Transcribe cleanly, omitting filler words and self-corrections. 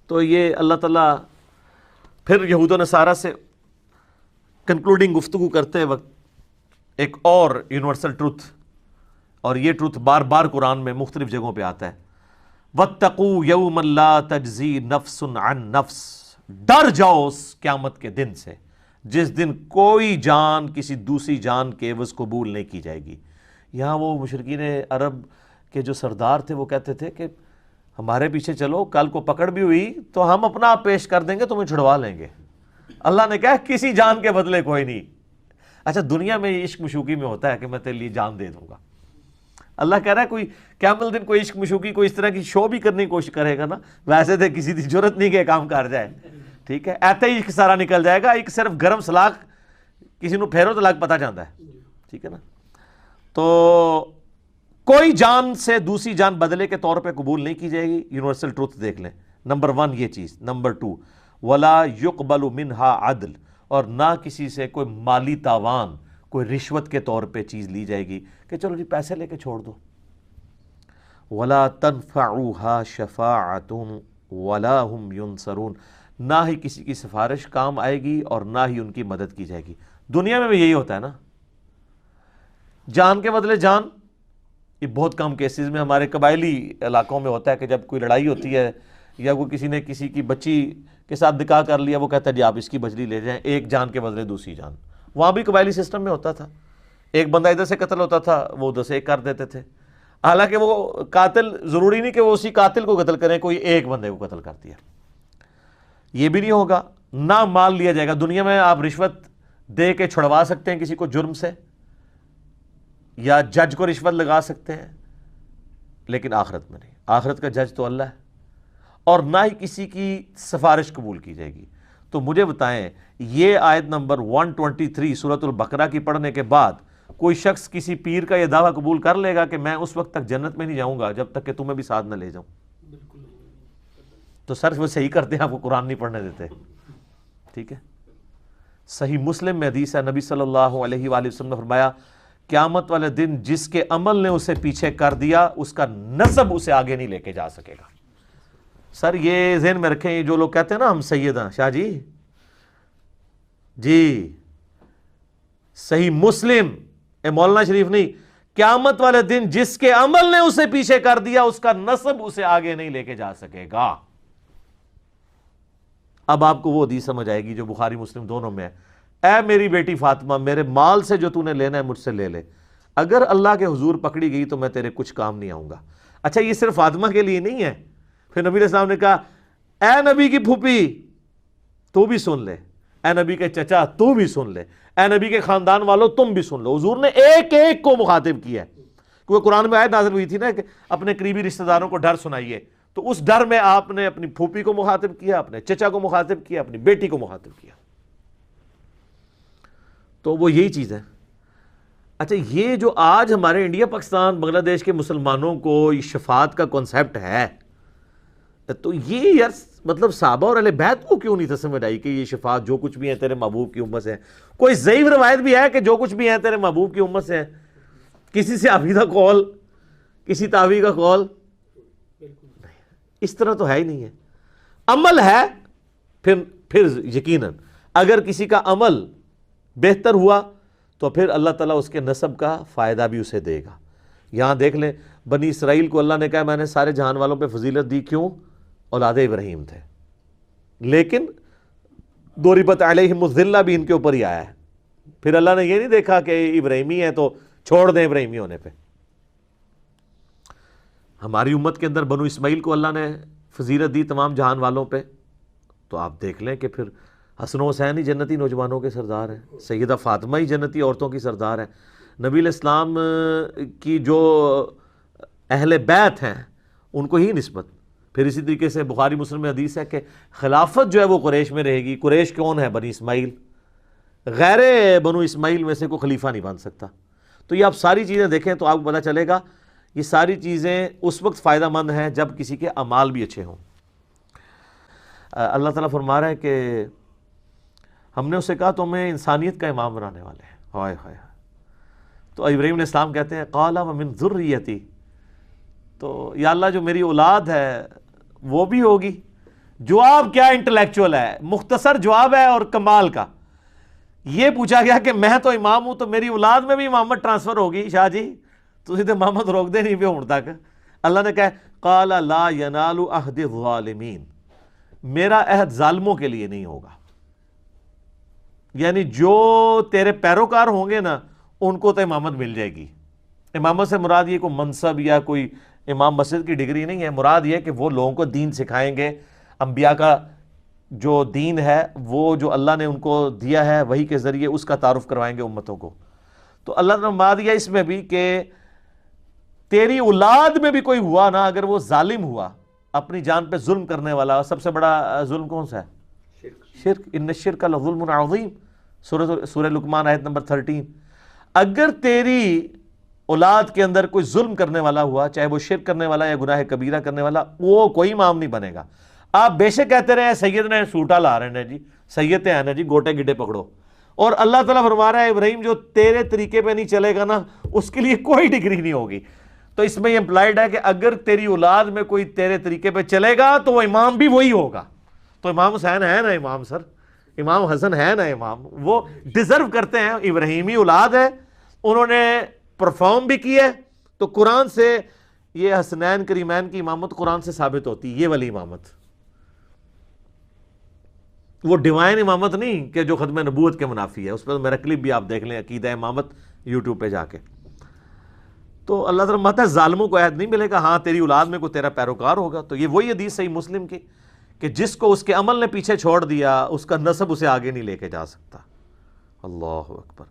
تو یہ اللہ تعالیٰ پھر یہود و نصارہ سے کنکلوڈنگ گفتگو کرتے وقت ایک اور یونیورسل ٹروتھ، اور یہ ٹروتھ بار بار قرآن میں مختلف جگہوں پہ آتا ہے، وَاتَّقُوا يَوْمًا لَا تَجْزِي نَفْسٌ عَن نَفْسٍ، ڈر جاؤ اس قیامت کے دن سے جس دن کوئی جان کسی دوسری جان کے عوض قبول نہیں کی جائے گی۔ یہاں وہ مشرکین عرب کے جو سردار تھے وہ کہتے تھے کہ ہمارے پیچھے چلو، کل کو پکڑ بھی ہوئی تو ہم اپنا آپ پیش کر دیں گے، تمہیں چھڑوا لیں گے۔ اللہ نے کہا کسی جان کے بدلے کوئی نہیں۔ اچھا دنیا میں یہ عشق مشوقی میں ہوتا ہے کہ میں تیرے لیے جان دے دوں گا، اللہ کہہ رہا ہے کوئی قیامت دن کوئی عشق مشوقی کوئی اس طرح کی شو بھی کرنے کی کوشش کرے گا نا، ویسے تو کسی کی ضرورت نہیں کہ کام کر جائے، ٹھیک ہے، ایسے ہی عشق سارا نکل جائے گا، ایک صرف گرم سلاخ کسی نو پھیرو تو لگ پتہ جاتا ہے، ٹھیک ہے نا۔ تو کوئی جان سے دوسری جان بدلے کے طور پہ قبول نہیں کی جائے گی، یونیورسل ٹروتھ دیکھ لیں، نمبر 1 یہ چیز۔ نمبر 2 ولا يقبل منها عدل، اور نہ کسی سے کوئی مالی تاوان، کوئی رشوت کے طور پہ چیز لی جائے گی کہ چلو جی پیسے لے کے چھوڑ دو۔ ولا تنفعها شفاعة ولا هم ينصرون، نہ ہی کسی کی سفارش کام آئے گی اور نہ ہی ان کی مدد کی جائے گی۔ دنیا میں بھی یہی ہوتا ہے نا، جان کے بدلے جان۔ یہ بہت کم کیسز میں ہمارے قبائلی علاقوں میں ہوتا ہے کہ جب کوئی لڑائی ہوتی ہے یا کوئی کسی نے کسی کی بچی کے ساتھ نکاح کر لیا، وہ کہتا ہے جی آپ اس کی بجلی لے جائیں، ایک جان کے بدلے دوسری جان۔ وہاں بھی قبائلی سسٹم میں ہوتا تھا، ایک بندہ ادھر سے قتل ہوتا تھا وہ ادھر سے ایک کر دیتے تھے، حالانکہ وہ قاتل ضروری نہیں کہ وہ اسی قاتل کو قتل کریں، کوئی ایک بندے کو قتل کر دیا۔ یہ بھی نہیں ہوگا، نہ مال لیا جائے گا۔ دنیا میں آپ رشوت دے کے چھڑوا سکتے ہیں کسی کو جرم سے، یا جج کو رشوت لگا سکتے ہیں، لیکن آخرت میں نہیں، آخرت کا جج تو اللہ ہے، اور نہ ہی کسی کی سفارش قبول کی جائے گی۔ تو مجھے بتائیں یہ آیت نمبر 123 سورۃ البقرہ کی پڑھنے کے بعد کوئی شخص کسی پیر کا یہ دعویٰ قبول کر لے گا کہ میں اس وقت تک جنت میں نہیں جاؤں گا جب تک کہ تمہیں بھی ساتھ نہ لے جاؤں؟ تو سر وہ صحیح کرتے ہیں، آپ کو قرآن نہیں پڑھنے دیتے، ٹھیک ہے۔ صحیح مسلم میں حدیث ہے، نبی صلی اللہ علیہ وآلہ وسلم نے فرمایا قیامت والے دن جس کے عمل نے اسے پیچھے کر دیا اس کا نسب اسے آگے نہیں لے کے جا سکے گا۔ سر یہ ذہن میں رکھیں، یہ جو لوگ کہتے ہیں نا ہم سید ہیں، شاہ جی صحیح مسلم مولانا شریف نہیں، قیامت والے دن جس کے عمل نے اسے پیچھے کر دیا اس کا نسب اسے آگے نہیں لے کے جا سکے گا۔ اب آپ کو وہ حدیث سمجھ آئے گی جو بخاری مسلم دونوں میں ہے، اے میری بیٹی فاطمہ میرے مال سے جو تو نے لینا ہے مجھ سے لے لے، اگر اللہ کے حضور پکڑی گئی تو میں تیرے کچھ کام نہیں آؤں گا۔ اچھا یہ صرف فاطمہ کے لیے نہیں ہے، پھر نبی علیہ السلام نے کہا اے نبی کی پھوپھی تو بھی سن لے، اے نبی کے چچا تو بھی سن لے، اے نبی کے خاندان والوں تم بھی سن لو۔ حضور نے ایک ایک کو مخاطب کیا ہے، کیونکہ قرآن میں آیت نازل ہوئی تھی نا کہ اپنے قریبی رشتہ داروں کو ڈر سنائیے، تو اس ڈر میں آپ نے اپنی پھوپھی کو مخاطب کیا، اپنے چچا کو مخاطب کیا، اپنی بیٹی کو مخاطب کیا۔ تو وہ یہی چیز ہے۔ اچھا یہ جو آج ہمارے انڈیا پاکستان بنگلہ دیش کے مسلمانوں کو یہ شفاعت کا کنسیپٹ ہے، تو یہ یار مطلب صحابہ اور اہل بیت کو کیوں نہیں تھا سمجھ آئی کہ یہ شفاعت جو کچھ بھی ہے تیرے محبوب کی امت سے ہے؟ کوئی ضعیف روایت بھی ہے کہ جو کچھ بھی ہے تیرے محبوب کی امت سے ہے؟ کسی سے عقیدہ قول، کسی تابعی کا قول، اس طرح تو ہے ہی نہیں ہے۔ عمل ہے پھر یقیناً اگر کسی کا عمل بہتر ہوا تو پھر اللہ تعالیٰ اس کے نسب کا فائدہ بھی اسے دے گا۔ یہاں دیکھ لیں بنی اسرائیل کو اللہ نے کہا میں نے سارے جہان والوں پہ فضیلت دی، کیوں؟ اولاد ابراہیم تھے، لیکن ضربت علیہم الذلہ بھی ان کے اوپر ہی آیا ہے۔ پھر اللہ نے یہ نہیں دیکھا کہ ابراہیمی ہے تو چھوڑ دیں ابراہیمی ہونے پہ۔ ہماری امت کے اندر بنو اسماعیل کو اللہ نے فضیلت دی تمام جہان والوں پہ، تو آپ دیکھ لیں کہ پھر حسن و حسین ہی جنتی نوجوانوں کے سردار ہیں، سیدہ فاطمہ ہی جنتی عورتوں کی سردار ہیں، نبی علیہ السلام کی جو اہل بیت ہیں ان کو ہی نسبت۔ پھر اسی طریقے سے بخاری مسلم میں حدیث ہے کہ خلافت جو ہے وہ قریش میں رہے گی۔ قریش کون ہے؟ بنی اسماعیل، غیر بنو اسماعیل میں سے کوئی خلیفہ نہیں بن سکتا۔ تو یہ آپ ساری چیزیں دیکھیں تو آپ کو پتہ چلے گا یہ ساری چیزیں اس وقت فائدہ مند ہیں جب کسی کے اعمال بھی اچھے ہوں۔ اللہ تعالیٰ فرما رہا ہے کہ ہم نے اسے کہا تمہیں انسانیت کا امام بنانے والے ہیں۔ ہائے ہائے، تو ابراہیم علیہ السلام کہتے ہیں قال ومن ذریتی، تو یا اللہ جو میری اولاد ہے وہ بھی ہوگی، جواب کیا انٹلیکچوئل ہے، مختصر جواب ہے اور کمال کا. یہ پوچھا گیا کہ میں تو امام ہوں تو میری اولاد میں بھی امامت ٹرانسفر ہوگی. شاہ جی تسی تو امامت روک دے نہیں پہ ہوں تک. اللہ نے کہا قال لا ینال عہد الظالمین، میرا عہد ظالموں کے لیے نہیں ہوگا. یعنی جو تیرے پیروکار ہوں گے نا ان کو تو امامت مل جائے گی. امامت سے مراد یہ کوئی منصب یا کوئی امام مسجد کی ڈگری نہیں ہے، مراد یہ کہ وہ لوگوں کو دین سکھائیں گے. انبیاء کا جو دین ہے وہ جو اللہ نے ان کو دیا ہے وہی کے ذریعے اس کا تعارف کروائیں گے امتوں کو. تو اللہ نے فرما دیا اس میں بھی کہ تیری اولاد میں بھی کوئی ہوا نا اگر وہ ظالم ہوا، اپنی جان پہ ظلم کرنے والا. سب سے بڑا ظلم کون سا ہے؟ شرک. ان الشرک لظلم عظیم، سورہ لقمان آیت نمبر 13. اگر تیری اولاد کے اندر کوئی ظلم کرنے والا ہوا، چاہے وہ شرک کرنے والا یا گناہ کبیرہ کرنے والا، وہ کوئی امام نہیں بنے گا. آپ بے شک کہتے رہے سید نے سوٹا لا رہے ہیں جی، سید ہیں نا جی، گوٹے گڈے پکڑو. اور اللہ تعالیٰ فرما رہا ہے ابراہیم جو تیرے طریقے پہ نہیں چلے گا نا اس کے لیے کوئی ڈگری نہیں ہوگی. تو اس میں یہ امپلائڈ ہے کہ اگر تیری اولاد میں کوئی تیرے طریقے پہ چلے گا تو وہ امام بھی وہی ہوگا. تو امام حسین ہے نا امام، سر امام حسن ہے نا امام، وہ ڈیزرو کرتے ہیں. ابراہیمی اولاد ہے، انہوں نے پرفارم بھی کی ہے. تو قرآن سے یہ حسنین کریمین کی امامت قرآن سے ثابت ہوتی ہے، یہ والی امامت. وہ ڈیوائن امامت نہیں کہ جو ختم نبوت کے منافی ہے. اس پہ میرا کلپ بھی آپ دیکھ لیں، عقیدہ امامت یوٹیوب پہ جا کے. تو اللہ تعالیٰ ماتا ہے ظالموں کو عہد نہیں ملے گا. ہاں تیری اولاد میں کوئی تیرا پیروکار ہوگا. تو یہ وہی حدیث صحیح مسلم کی کہ جس کو اس کے عمل نے پیچھے چھوڑ دیا اس کا نسب اسے آگے نہیں لے کے جا سکتا. اللہ اکبر.